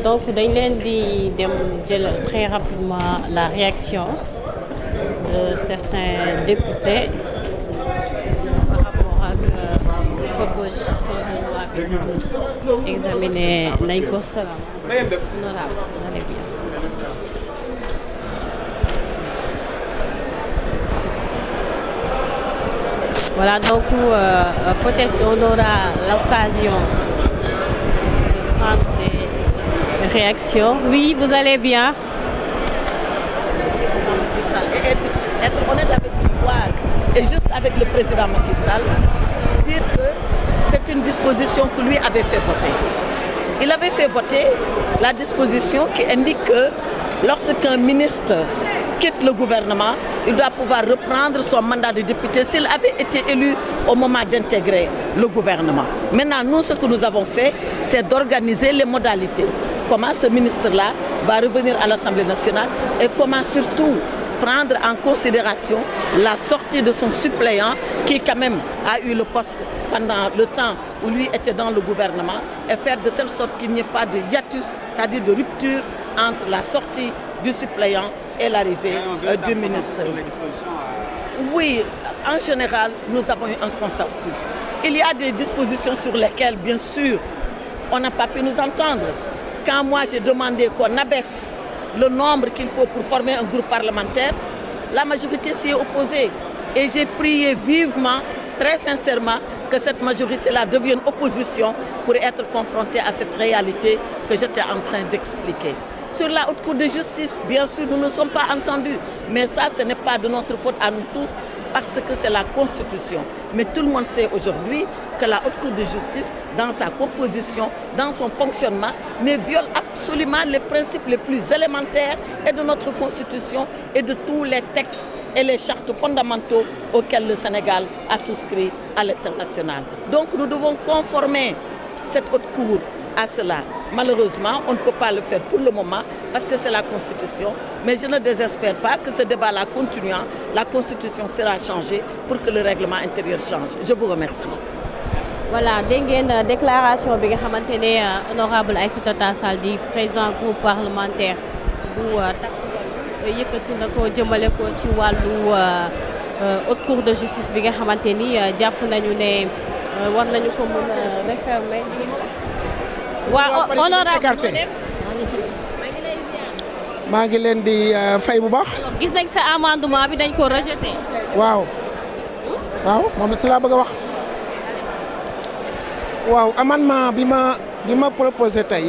donc dañ leen di dem jël très rapidement la réaction de certains députés par rapport ak proposition de loi bi examiné nañ ko salaam honorable vous allez bien. Voilà, donc peut-être on aura l'occasion de prendre des réactions. Oui, vous allez bien? Et être honnête avec l'histoire et juste avec le président Macky Sall, dire que c'est une disposition que lui avait fait voter. Il avait fait voter la disposition qui indique que lorsqu'un ministre quitte le gouvernement, il doit pouvoir reprendre son mandat de député s'il avait été élu au moment d'intégrer le gouvernement. Maintenant, nous, ce que nous avons fait, c'est d'organiser les modalités. Comment ce ministre-là va revenir à l'Assemblée nationale et comment surtout prendre en considération la sortie de son suppléant qui quand même a eu le poste pendant le temps où lui était dans le gouvernement et faire de telle sorte qu'il n'y ait pas de hiatus, c'est-à-dire de rupture entre la sortie du suppléant et l'arrivée du ministre. Sur les dispositions Oui, en général, nous avons eu un consensus. Il y a des dispositions sur lesquelles, bien sûr, on n'a pas pu nous entendre. Quand moi j'ai demandé qu'on abaisse le nombre qu'il faut pour former un groupe parlementaire, la majorité s'y est opposée. Et j'ai prié vivement, très sincèrement, que cette majorité-là devienne opposition pour être confrontée à cette réalité que j'étais en train d'expliquer. Sur la Haute Cour de justice, bien sûr, nous ne sommes pas entendus. Mais ça, ce n'est pas de notre faute à nous tous, parce que c'est la Constitution. Mais tout le monde sait aujourd'hui que la Haute Cour de justice, dans sa composition, dans son fonctionnement, mais viole absolument les principes les plus élémentaires et de notre Constitution et de tous les textes et les chartes fondamentaux auxquels le Sénégal a souscrit à l'international. Donc nous devons conformer cette Haute Cour à cela. Malheureusement, on ne peut pas le faire pour le moment parce que c'est la Constitution. Mais je ne désespère pas que ce débat-là continuant, la Constitution sera changée pour que le règlement intérieur change. Je vous remercie. Voilà, dégg ngeen déclaration bi nga xamante ne honorable Aïssata Tall Sall di président groupe parlementaire bu Takku yëkkati na ko jëmale ko ci wàllu haute cour de justice bi nga xamante ni jàpp nañu ne war nañu ko mën a réformer. waaw honorable maa ngi leen di fay bu baax. gis nañ sa amendement bi dañ ko rejeté. waaw moom la ci laa bëgg a wax. waaw amendement bi ma proposé tey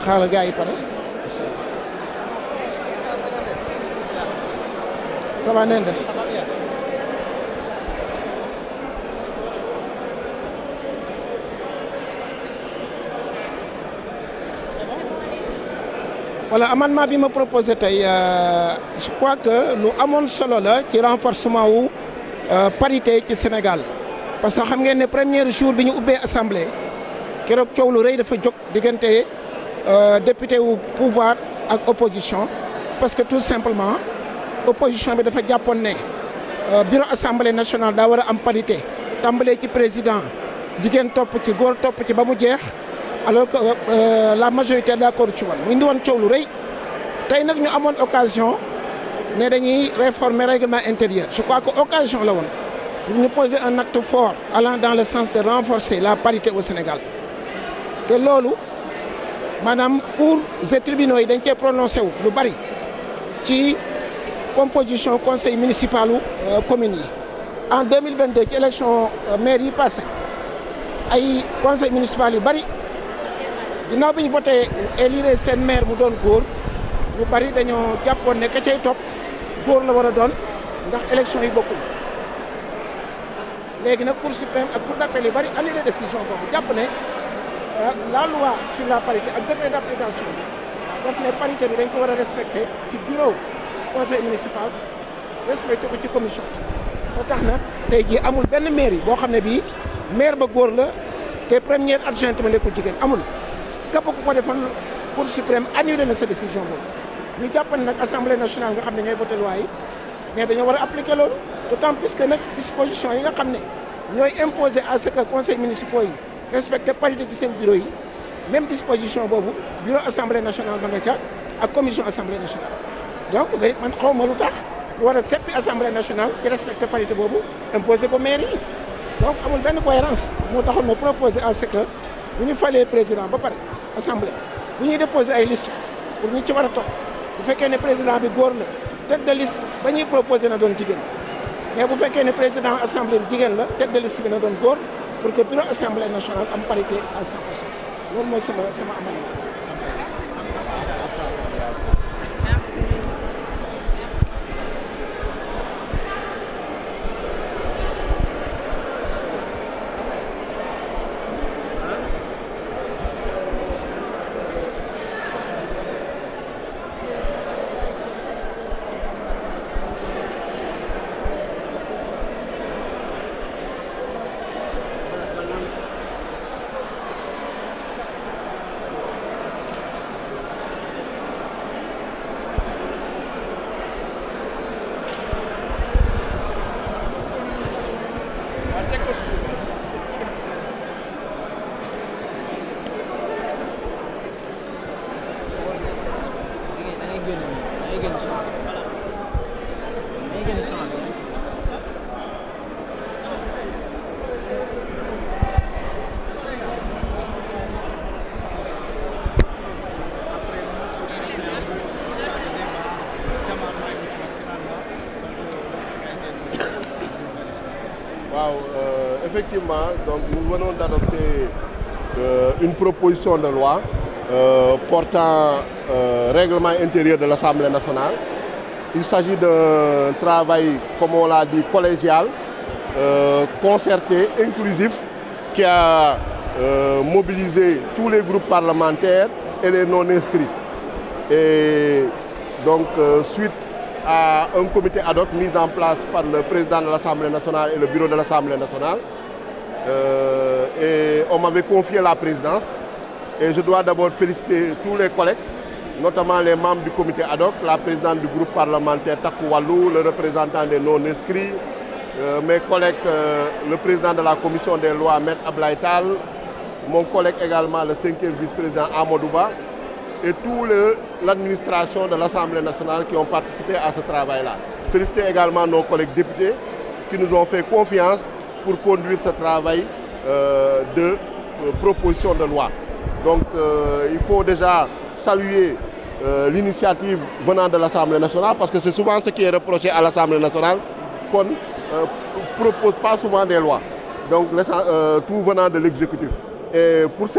xaaral gars yi pare. ça va neen def. voilà amendement bi ma proposé tey je crois que lu amoon solo la ci renforcement wu parité ci Sénégal parce que xam ngeen ne premier jour bi ñu ubbee assemblée keroog coow lu rëy dafa jóg diggante député wu pouvoir ak opposition parce que tout simplement opposition bi dafa jàppoon ne bureau assemblée nationale daa war a am parité tàmbalee ci président jigéen topp ci góor topp ci ba mu jeex. alors que la majorité d'accord ci woon mu indi woon coow lu rëy tey nag ñu amoon occasion ne dañuy réformer règlement intérieur je crois que occasion la woon pour ñu poser un acte fort allant dans le sens de renforcer la parité au Sénégal te loolu maanaam pour les tribunaux yi dañ cee prononcé wu lu bari ci composition conseil municipal u communes yi en 2022 ci élection maire yi passé ay conseil municipal yu bari ginnaaw bi ñu voté élire seen maire mu doon góor ñu bari dañoo jàppoon ne ka cay topp góor la war a doon ndax élection yi bokkul léegi nag cour suprême ak cour d'appel yu bari annulé décision boobu jàpp ne la loi sur la parité ak décret d'application bi daf ne parité bi dañ ko war a respecté ci bureau conseil municipal respecté ko ci commission moo tax na tey jii amul benn mairie boo xam ne bii maire ba góor la te première adjointe ma nekkul jigéen amul. képp ku ko defoon cour suprême annulé na sa décision boobu ñu jàpp ne nag assemblée nationale nga xam ne ñooy voté loi yi mais dañoo war a appliquer loolu d'autant plus que nag disposition yi nga xam ne ñooy imposer à ce que conseil municipaux yi respecté parité ci seen bureau yi même disposition boobu bureau assemblée nationale ba nga ca ak commission assemblée nationale donc man xaw ma lu tax ñu war a seppi assemblée nationale ci respecté parité boobu imposé ko maire yi donc amul benn cohérence moo taxoon ma proposé à ce que bu ñu falee président ba pare assemblée bu ñuy déposé ay liste pour ñu ci war a topp bu fekkee ne président bi góor la tête de liste ba ñuy proposé na doon jigéen mais bu fekkee ne président assemblée bi jigéen la tête de liste bi na doon góor pour que bureau assemblée nationale am parité à 100%. loolu mooy sama analyse. Merci. Effectivement, donc nous venons d'adopter une proposition de loi portant règlement intérieur de l'Assemblée nationale. Il s'agit d'un travail, comme on l'a dit, collégial, concerté, inclusif, qui a mobilisé tous les groupes parlementaires et les non-inscrits. Et donc, suite à un comité ad hoc mis en place par le président de l'Assemblée nationale et le bureau de l'Assemblée nationale. Et on m'avait confié la présidence. Et je dois d'abord féliciter tous les collègues, notamment les membres du comité ad hoc, la présidente du groupe parlementaire Taku Wallou, le représentant des non-inscrits, mes collègues, le président de la commission des lois, Maître Ablaye Tall, mon collègue également, le 5e vice-président Amadouba, et toute l'administration de l'Assemblée nationale qui ont participé à ce travail-là. Féliciter également nos collègues députés qui nous ont fait confiance pour conduire ce travail de proposition de loi. Donc il faut déjà saluer l'initiative venant de l'Assemblée nationale parce que c'est souvent ce qui est reproché à l'Assemblée nationale qu'on ne propose pas souvent des lois. Donc tout venant de l'exécutif. Et pour cette